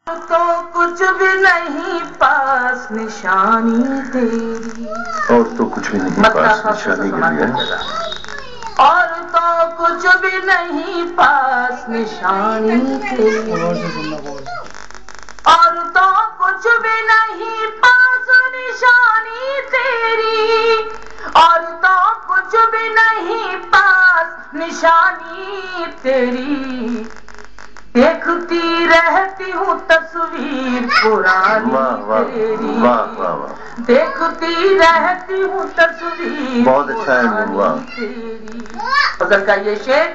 تو کچھ بھی نہیں پاس نشانی تیری، اور تو کچھ بھی نہیں پاس نشانی کے لیے، اور تو کچھ بھی نہیں پاس نشانی تیری، اور تو کچھ بھی نہیں پاس نشانی تیری، اور تو کچھ بھی نہیں پاس نشانی تیری، دیکھتی رہتی ہوں تصویر پرانی تیری، دیکھتی رہتی ہوں تصویر پرانی تیری۔ غزل کا یہ شعر،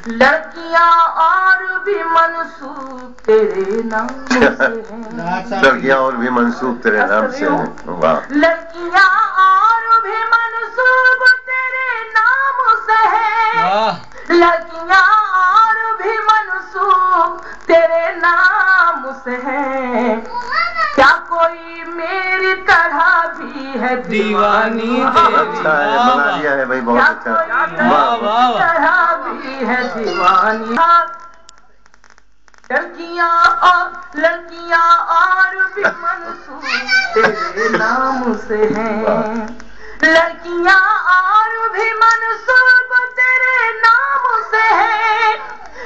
لڑکیاں اور بھی منسوب تیرے نام سے ہیں، لڑکیاں اور بھی منسوب تیرے نام سے ہیں، لڑکیاں اور بھی منسوب تیرے نام سے ہیں، لڑکیاں اور بھی منسوب تیرے نام سے ہیں، کیا کوئی میری طرح بھی ہے دیوانی تیری، اچھا ہے، بنا دیا ہے بھائی، بہت اچھا، میری طرح بھی ہے دیوانی، لڑکیاں اور بھی منسوب تیرے نام سے ہیں، لڑکیاں اور بھی منسوب تیرے نام سے ہیں،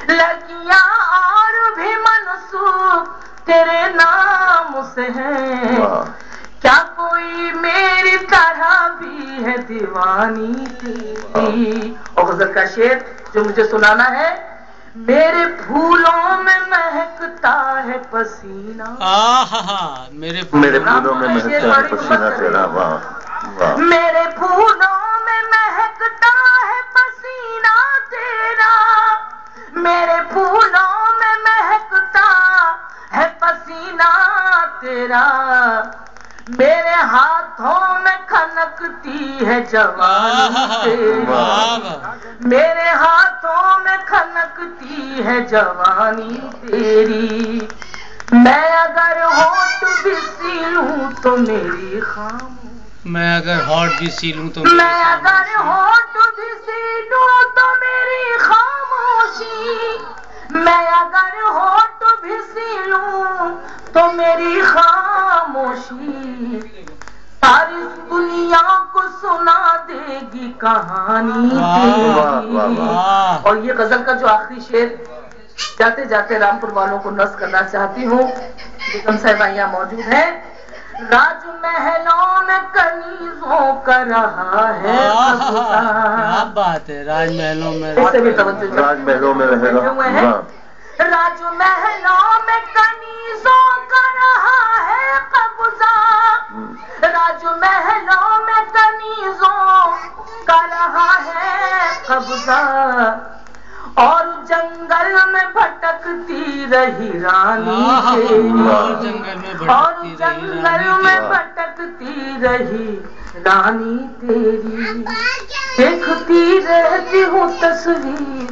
لڑکیاں اور بھی منسوب تیرے نام سے ہیں، کیا کوئی میری طرح بھی ہے دیوانی تیری۔ اور غزل کا شعر جو مجھے سنانا ہے، میرے پھولوں میں مہکتا ہے پسینہ، میرے پھولوں میں مہکتا ہے پسینہ تیرا، میرے پھولوں میں مہکتا ہے پسینہ تیرا، میرے پھولوں میں مہکتا ہے پسینہ تیرا، میرے ہاتھوں میں کھنکتی ہے جوانی تیری، میرے ہاتھوں میں کھنکتی ہے جوانی تیری، میں اگر ہونٹ بھی سیلوں تو میری خاموشی، میں اگر ہونٹ بھی سیلوں تو میں اگر ہونٹ بھی سیلوں تو میری خاموشی، میں اگر ہونٹ بھی سیلوں تو میری خاموشی، ساری دنیا کو سنا دے گی کہانی تیری۔ اور یہ غزل کا جو آخری شعر جاتے جاتے رامپور والوں کو نصب کرنا چاہتی ہوں، بیگم صاحبہ یہاں موجود ہیں، راج محلوں میں کنیزوں کا رہا ہے قبضہ، کیا بات ہے، راج محلوں میں، اسے بھی توجہ، راج محلوں میں رہے گا، راج محلوں میں کنیزوں کا رہا ہے قبضہ، راج محلوں میں کنیزوں کا رہا ہے قبضہ، اور جنگل میں بھٹکتی رہی رانی تیری، اور جنگل میں بھٹکتی رہی رانی تیری، دیکھتی رہتی ہوں تصویر